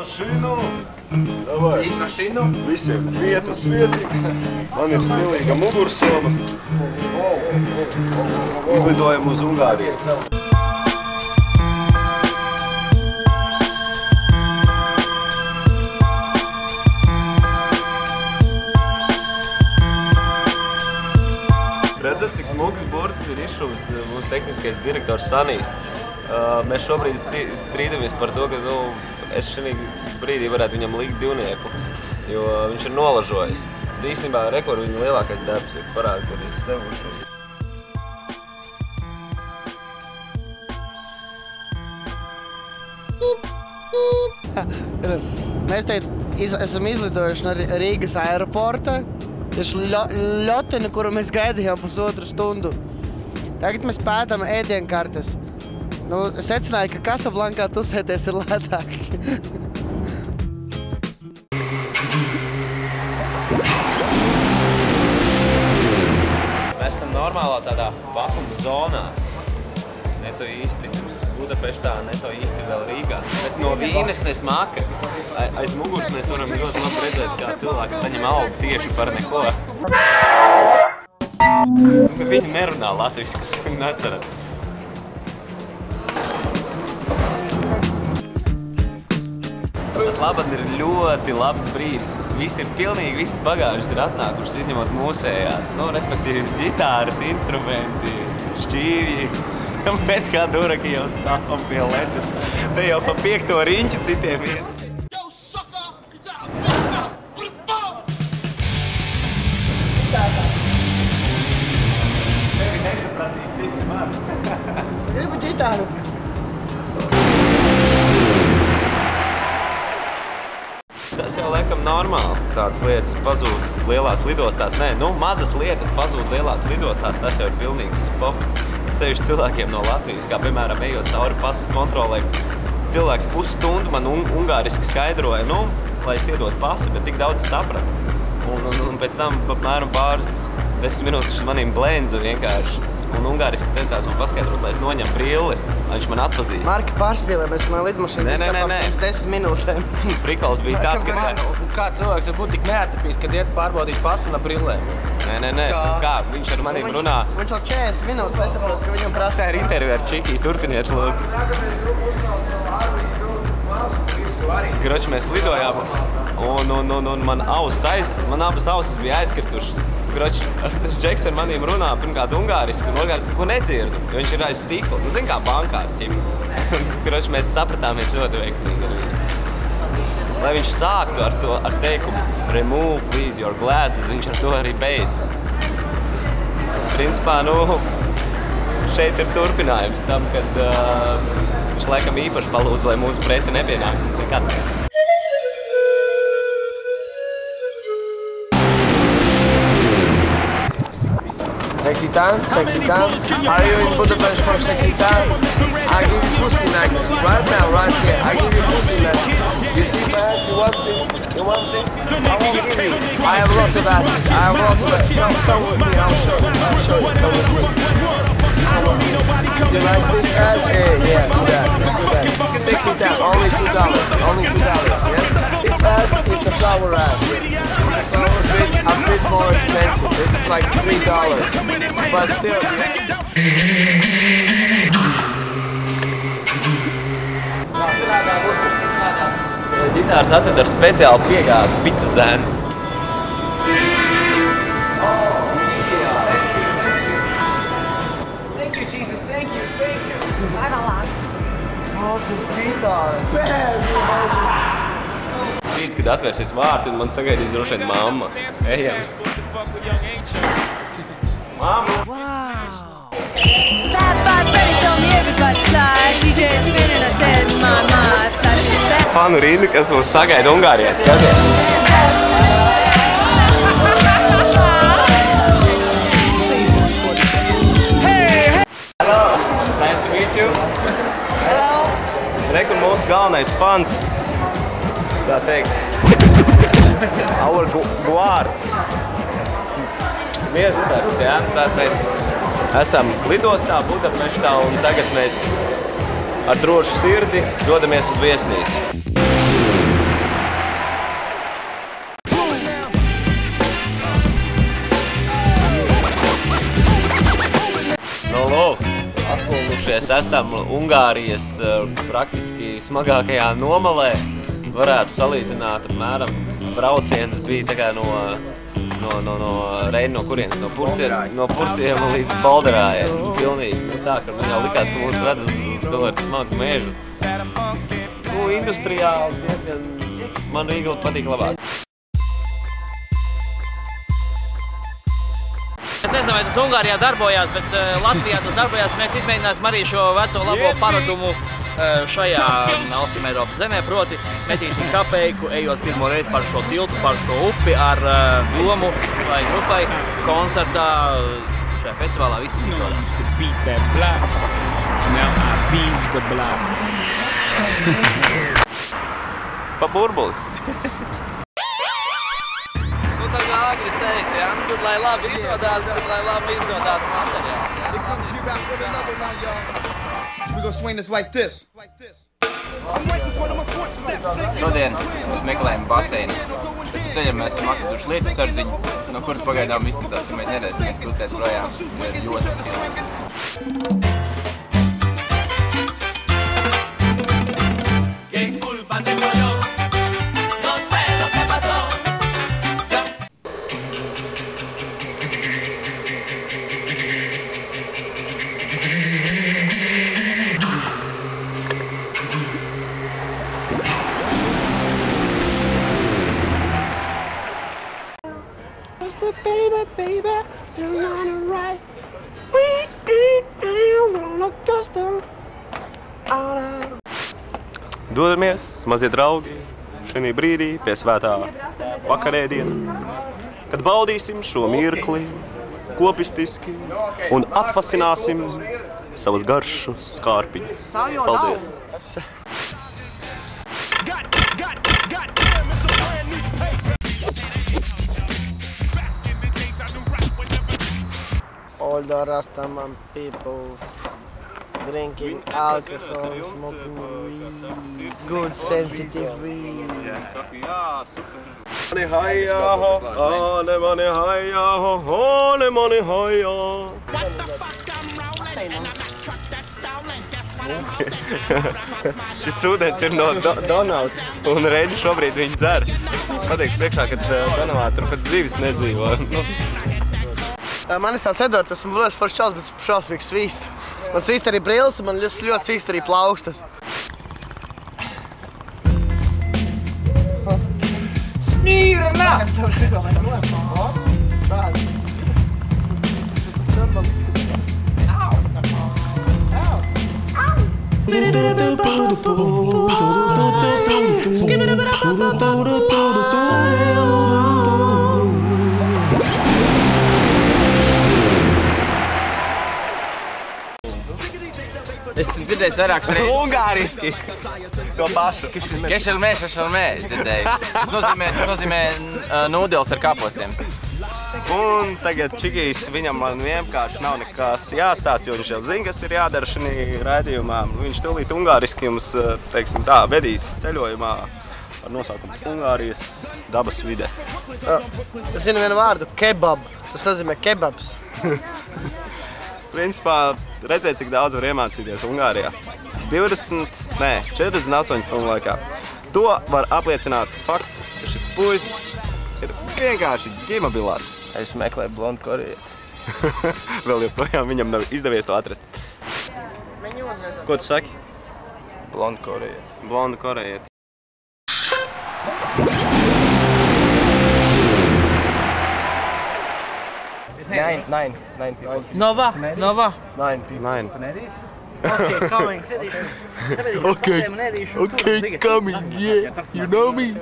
mašīnu! Davai! Īt mašīnu! Visiem vietas pietiks. Man ir stilīga mugursoma. Izlidojam uz Ungāriju. Redzat, cik smukas burtas ir izšuvis mūsu tehniskais direktors Sanijs. Mēs šobrīd strīdamies par to, ka es šī brīdī varētu viņam likt divnieku, jo viņš ir nolažojis. Īstenībā rekords viņa lielākais darbs ir parādīties sev uz šo. Mēs te esam izlidojuši no Rīgas aeroporta. Tieši ļoteni, kuru mēs gaidījām pusotru stundu. Tagad mēs pētām ēdienkartes. Es secināju, ka Kasablankā tusēties ir lētāk. Mēs esam normālā tādā vakuma zonā. Ne to īsti Budapeštā, ne to īsti vēl Rīgā. Bet no Vīnes nesmākas. Aiz muguras mēs varam ļoti labi redzēt, kā cilvēks saņem algu tieši par neko. Viņi nerunā latviski, necerat. Bet labad ir ļoti labs brīdis. Visi ir pilnīgi, visas bagāžas ir atnākušas, izņemot mūsējās. Respektīvi, ģitāras, instrumenti, šķīvji. Mēs kā duraki jau stāvam pie letes. Te jau pa 5. riņķi citiem ir. Tevi nesapratīs, tici man. Gribu ģitāru. Tas jau laikam normāli. Tādas lietas pazūd lielās lidostās. Nē, mazas lietas pazūd lielās lidostās. Tas jau ir pilnīgs pofiks. Ceļš cilvēkiem no Latvijas, kā piemēram ejot cauri pasas kontrolē. Cilvēks pusstundu man ungāriski skaidroja, lai es iedot pasi, bet tik daudz sapratu. Un pēc tam apmēram pāris 10 minūtes viņš manim blēndza vienkārši. Un ungāriski centās man paskaidrot, lai es noņem brilles, lai viņš man atpazīst. Marka pārspīlē, mēs man lidmašīnas izkāpām pirms 10 minūtēm. Prikols bija tāds, ka... Kā cilvēks var būt tik neatapīs, kad iet pārbaudīt pasu un brillēm? Nē. Kā? Viņš ar maniem runā. Viņš vēl 40 minūtes nesaprot, ka viņam prasa. Tā ir intervija ar Čikī, turpiniet lūdzu. Kroči, mēs lidojām un man abas ausis bija aizkritušas. Kroči, tas džeks ar maniem runā pirmkārt ungāriski un ungāriski neko nedzirdu, jo viņš ir aiz stikla. Zin kā bankās, ķim. Kroči, mēs sapratāmies ļoti veiksmīgi ar viņu. Lai viņš sāktu ar teikumu remove, please, your glasses, viņš ar to arī beidz. Principā, šeit ir turpinājums tam, kad viņš laikam īpaši palūdz, lai mūsu preci nepienāk nekad. Sexy time? Are you in Budapest for sexy time? I give you pussy magnet. Right now, right here. I give you pussy magnet. You see my ass? You want this? You want this? I won't give you. I have lots of asses. Come with me. I'll show you. Come with me. You like this ass? Yeah, do that. Sexy time. Only $2. Yes? This ass, it's a flower ass. A bit more expensive. It's like $3. But still. Ģitārs atved ar speciālu piegādu Pizza Zēns. Thank you, Jesus. Thank you. Tas ir ģitārs. Rīts, kad atvērsies vārti un man sagaidīs droši vien mamma. Ejam. Mamma! Fanu rindu, kas mūs sagaida Ungārijā. Skaties! Hello! Nice to meet you. Hello! Rekur mūsu galvenais fans. Tā teikt. Our guards. Miestarps, jā? Tātad mēs esam lidostā Budapeštā un tagad mēs ar drošu sirdi dodamies uz viesnīcu. atradušies esam Ungārijas praktiski smagākajā nomalē. Varētu salīdzināt apmēram brauciens bija tā kā no Reina, no kurienes, no Purciem līdz Balderājai. Pilnīgi tā, ka man jau likās, ka mūs ved uz kaut kādu smagu mežu. Industriāli diezgan man Rīga patīk labāk. Es nezinu, vai tas Ungārijā darbojās, bet Latvijā tas darbojās. Mēs izmēģināsim arī šo veco labo paradumu šajā Austrum Eiropas zemē, proti metīsim kapeiku, ejot pirmo reizi par šo tiltu, par šo upi ar domu vai grupai koncertā šajā festivālā visi izdodas. Pa burbuli. Nu, tā kā Agris teica, ja? Nu, tad, lai labi izdodās materiāls. Šodien mēs meklējam baseinu. Ceļam mēs esam atraduši lietu sardziņu, no kuras pagaidām izskatās, ka mēs nedēsimies kustēt projām, jo ir ļoti silts. Dodamies, mazie draugi, šajā brīdī pie svētā vakarēdiena, kad baudīsim šo mirkli kopistiski un atvasināsim savus garšus skārpiņus. Paldies! All the Rastaman people drinking alcohol, smoking weed, good sensitive weed. Mani haijā, mani haijā, mani haijā. Šis ūdens ir no Donavas, un Reini šobrīd viņi dzer. Es pateikšu priekšā, ka Donavā tur pat dzīves nedzīvo. Mani sauc Edvards, esmu ļoti foršs čals, bet šausmīgs svīst. Man svīst arī brilles, un man ļoti svīst arī plaukstas. Smīrna! Es esmu dzirdējis vairākas reizes. Ungāriski! To pašu. Kešelmē, es dzirdēju. Tas nozīmē nūdeles ar kāpostiem. Un tagad Čigijs viņam man vienkārši nav nekas jāstāst, jo viņš jau zina, kas ir jādara šajā raidījumā. Viņš tūlīt ungāriski jums, teiksim tā, vedīs ceļojumā ar nosaukumu Ungārijas dabas vide. Es zinu vienu vārdu, kebab. Tas nozīmē kebabs. Principā redzēt, cik daudz var iemācīties Ungārijā. 48 stundu laikā. To var apliecināt fakts, ka šis puisis ir vienkārši ģimabilāts. Es meklēju blondu korejieti. Vēl joprojām viņam nav izdevies to atrast. Ko tu saki? Blondu korejieti. Blondu korejieti. Nine people. Nova. 9 people. 9. Okay, coming. Okay, coming, yeah. You know me?